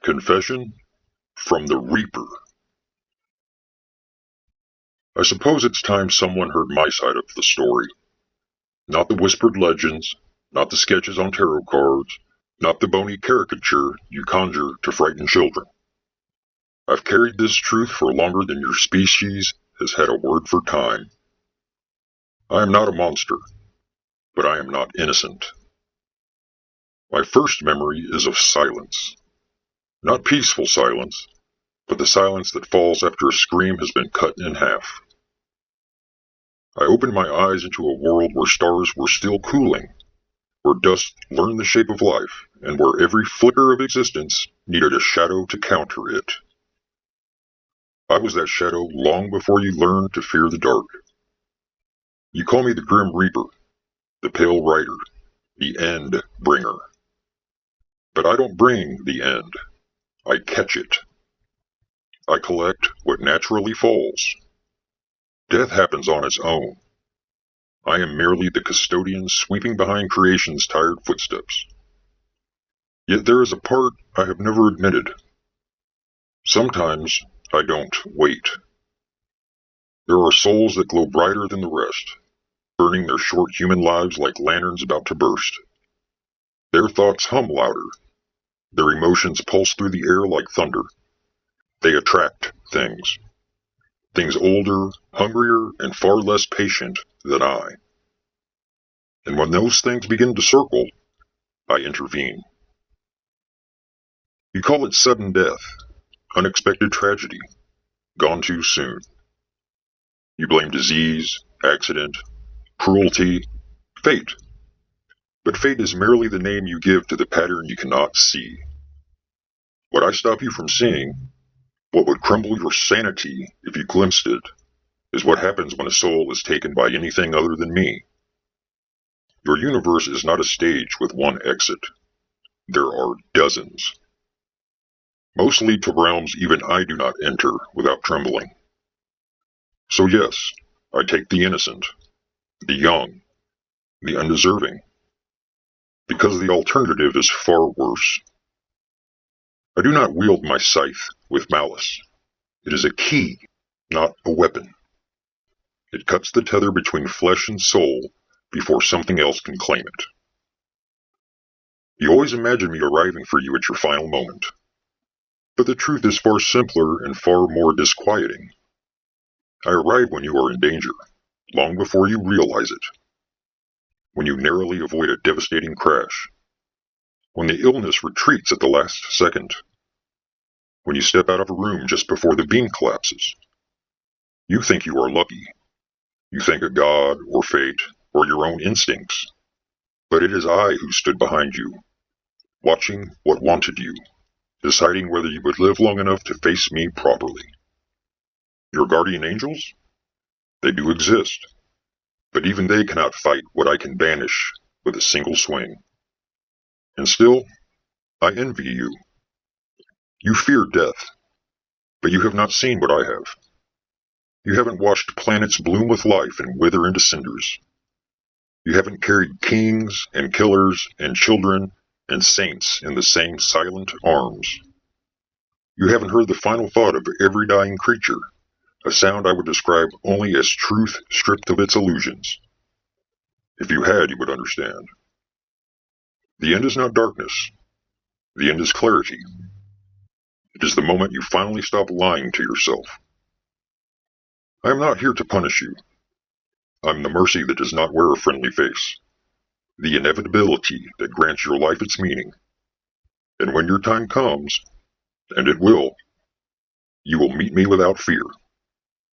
Confession from the Reaper. I suppose it's time someone heard my side of the story. Not the whispered legends, not the sketches on tarot cards, not the bony caricature you conjure to frighten children. I've carried this truth for longer than your species has had a word for time. I am not a monster, but I am not innocent. My first memory is of silence. Not peaceful silence, but the silence that falls after a scream has been cut in half. I opened my eyes into a world where stars were still cooling, where dust learned the shape of life, and where every flicker of existence needed a shadow to counter it. I was that shadow long before you learned to fear the dark. You call me the Grim Reaper, the Pale Rider, the End Bringer. But I don't bring the end. I catch it. I collect what naturally falls. Death happens on its own. I am merely the custodian sweeping behind creation's tired footsteps. Yet there is a part I have never admitted. Sometimes I don't wait. There are souls that glow brighter than the rest, burning their short human lives like lanterns about to burst. Their thoughts hum louder. Their emotions pulse through the air like thunder. They attract things. Things older, hungrier, and far less patient than I. And when those things begin to circle, I intervene. You call it sudden death, unexpected tragedy, gone too soon. You blame disease, accident, cruelty, fate. But fate is merely the name you give to the pattern you cannot see. What I stop you from seeing, what would crumble your sanity if you glimpsed it, is what happens when a soul is taken by anything other than me. Your universe is not a stage with one exit. There are dozens. Most lead to realms even I do not enter without trembling. So yes, I take the innocent, the young, the undeserving, because the alternative is far worse. I do not wield my scythe with malice. It is a key, not a weapon. It cuts the tether between flesh and soul before something else can claim it. You always imagine me arriving for you at your final moment. But the truth is far simpler and far more disquieting. I arrive when you are in danger, long before you realize it. When you narrowly avoid a devastating crash. When the illness retreats at the last second. When you step out of a room just before the beam collapses. You think you are lucky. You thank a god or fate or your own instincts. But it is I who stood behind you, watching what wanted you, deciding whether you would live long enough to face me properly. Your guardian angels? They do exist, but even they cannot fight what I can banish with a single swing. And still, I envy you. You fear death, but you have not seen what I have. You haven't watched planets bloom with life and wither into cinders. You haven't carried kings and killers and children and saints in the same silent arms. You haven't heard the final thought of every dying creature, a sound I would describe only as truth stripped of its illusions. If you had, you would understand. The end is not darkness. The end is clarity. It is the moment you finally stop lying to yourself. I am not here to punish you. I'm the mercy that does not wear a friendly face. The inevitability that grants your life its meaning. And when your time comes, and it will, you will meet me without fear,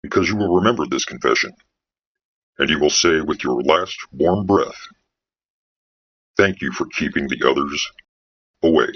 because you will remember this confession, and you will say with your last warm breath, "Thank you for keeping the others away."